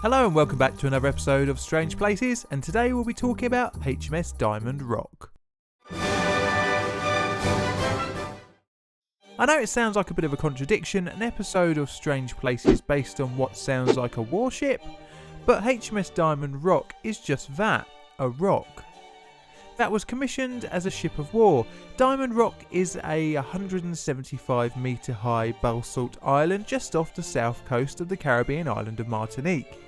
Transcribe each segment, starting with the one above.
Hello and welcome back to another episode of Strange Places, and today we'll be talking about HMS Diamond Rock. I know it sounds like a bit of a contradiction, an episode of Strange Places based on what sounds like a warship, but HMS Diamond Rock is just that, a rock. That was commissioned as a ship of war. Diamond Rock is a 175 metre high basalt island just off the south coast of the Caribbean island of Martinique.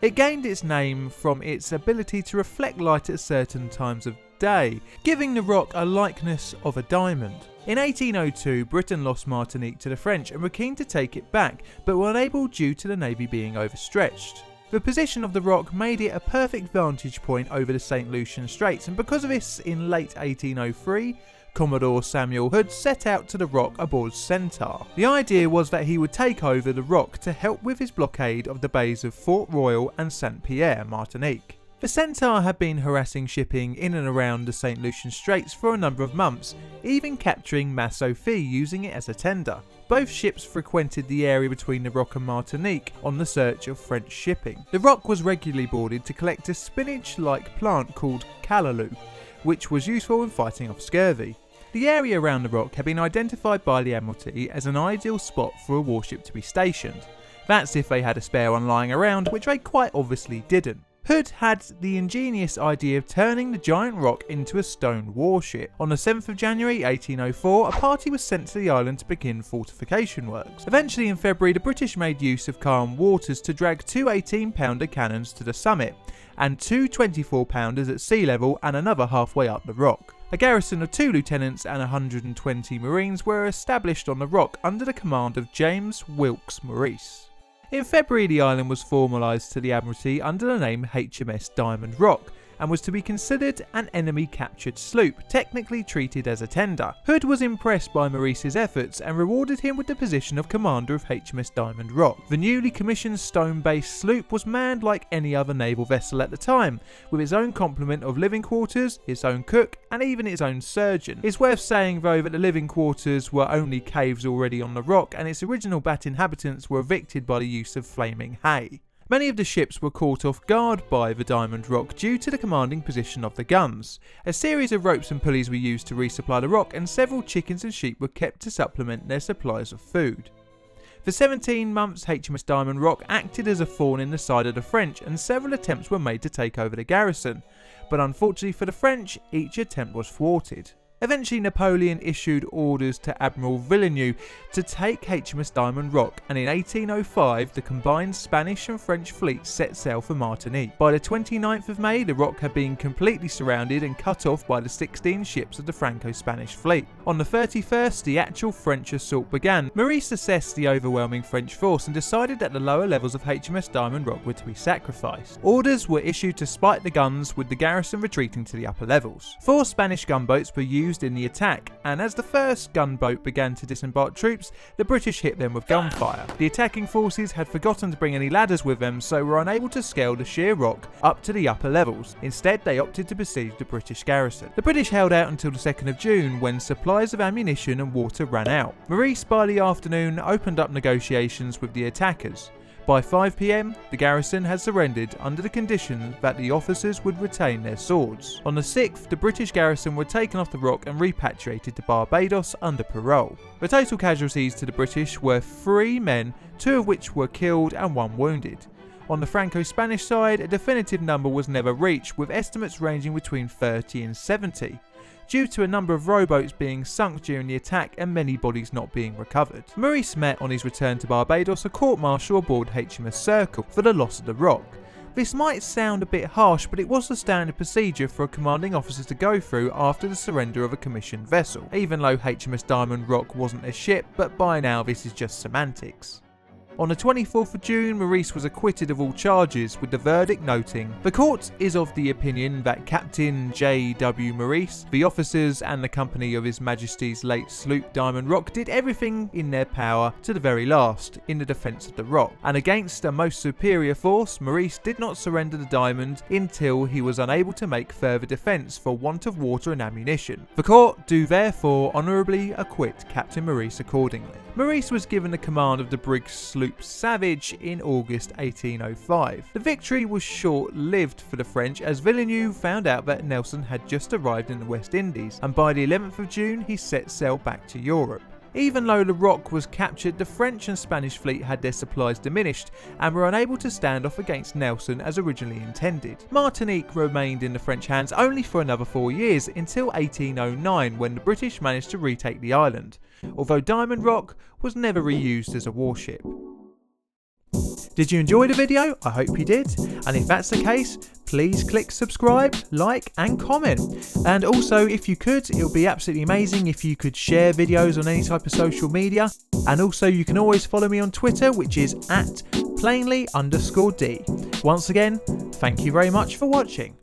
It gained its name from its ability to reflect light at certain times of day, giving the rock a likeness of a diamond. In 1802, Britain lost Martinique to the French and were keen to take it back, but were unable due to the navy being overstretched. The position of the rock made it a perfect vantage point over the St Lucian straits, and because of this, in late 1803, Commodore Samuel Hood set out to the rock aboard Centaur. The idea was that he would take over the rock to help with his blockade of the bays of Fort Royal and St Pierre, Martinique. The Centaur had been harassing shipping in and around the St Lucian Straits for a number of months, even capturing Sophie using it as a tender. Both ships frequented the area between the rock and Martinique on the search of French shipping. The rock was regularly boarded to collect a spinach-like plant called callaloo, which was useful in fighting off scurvy. The area around the rock had been identified by the Admiralty as an ideal spot for a warship to be stationed. That's if they had a spare one lying around, which they quite obviously didn't. Hood had the ingenious idea of turning the giant rock into a stone warship. On the 7th of January 1804, a party was sent to the island to begin fortification works. Eventually in February, the British made use of calm waters to drag two 18-pounder cannons to the summit, and two 24-pounders at sea level and another halfway up the rock. A garrison of 2 lieutenants and 120 marines were established on the rock under the command of James Wilkes Maurice. In February, the island was formalised to the Admiralty under the name HMS Diamond Rock, and was to be considered an enemy-captured sloop, technically treated as a tender. Hood was impressed by Maurice's efforts and rewarded him with the position of commander of HMS Diamond Rock. The newly commissioned stone-based sloop was manned like any other naval vessel at the time, with its own complement of living quarters, its own cook, and even its own surgeon. It's worth saying though that the living quarters were only caves already on the rock, and its original bat inhabitants were evicted by the use of flaming hay. Many of the ships were caught off guard by the Diamond Rock due to the commanding position of the guns. A series of ropes and pulleys were used to resupply the rock, and several chickens and sheep were kept to supplement their supplies of food. For 17 months, HMS Diamond Rock acted as a thorn in the side of the French, and several attempts were made to take over the garrison, but unfortunately for the French, each attempt was thwarted. Eventually Napoleon issued orders to Admiral Villeneuve to take HMS Diamond Rock, and in 1805 the combined Spanish and French fleets set sail for Martinique. By the 29th of May the rock had been completely surrounded and cut off by the 16 ships of the Franco-Spanish fleet. On the 31st the actual French assault began. Maurice assessed the overwhelming French force and decided that the lower levels of HMS Diamond Rock were to be sacrificed. Orders were issued to spike the guns, with the garrison retreating to the upper levels. 4 Spanish gunboats were used in the attack, and as the first gunboat began to disembark troops, the British hit them with gunfire. The attacking forces had forgotten to bring any ladders with them, so were unable to scale the sheer rock up to the upper levels. Instead, they opted to besiege the British garrison. The British held out until the 2nd of June, when supplies of ammunition and water ran out. Maurice, by the afternoon, opened up negotiations with the attackers. By 5 PM, the garrison had surrendered under the condition that the officers would retain their swords. On the 6th, the British garrison were taken off the rock and repatriated to Barbados under parole. The total casualties to the British were 3 men, 2 of which were killed and 1 wounded. On the Franco-Spanish side, a definitive number was never reached, with estimates ranging between 30 and 70. Due to a number of rowboats being sunk during the attack and many bodies not being recovered. Maurice met on his return to Barbados a court-martial aboard HMS Circle for the loss of the rock. This might sound a bit harsh, but it was the standard procedure for a commanding officer to go through after the surrender of a commissioned vessel, even though HMS Diamond Rock wasn't a ship, but by now this is just semantics. On the 24th of June, Maurice was acquitted of all charges, with the verdict noting, "The court is of the opinion that Captain J.W. Maurice, the officers and the company of His Majesty's late sloop Diamond Rock did everything in their power to the very last in the defence of the rock, and against a most superior force, Maurice did not surrender the Diamond until he was unable to make further defence for want of water and ammunition. The court do therefore honourably acquit Captain Maurice accordingly." Maurice was given the command of the brig sloop sloop Savage in August 1805. The victory was short-lived for the French as Villeneuve found out that Nelson had just arrived in the West Indies, and by the 11th of June he set sail back to Europe. Even though the Rock was captured, the French and Spanish fleet had their supplies diminished and were unable to stand off against Nelson as originally intended. Martinique remained in the French hands only for another 4 years, until 1809 when the British managed to retake the island, although Diamond Rock was never reused as a warship. Did you enjoy the video? I hope you did, and if that's the case, please click subscribe, like and comment. And also, if you could, it would be absolutely amazing if you could share videos on any type of social media. And also you can always follow me on Twitter, which is @plainly_d. Once again, thank you very much for watching.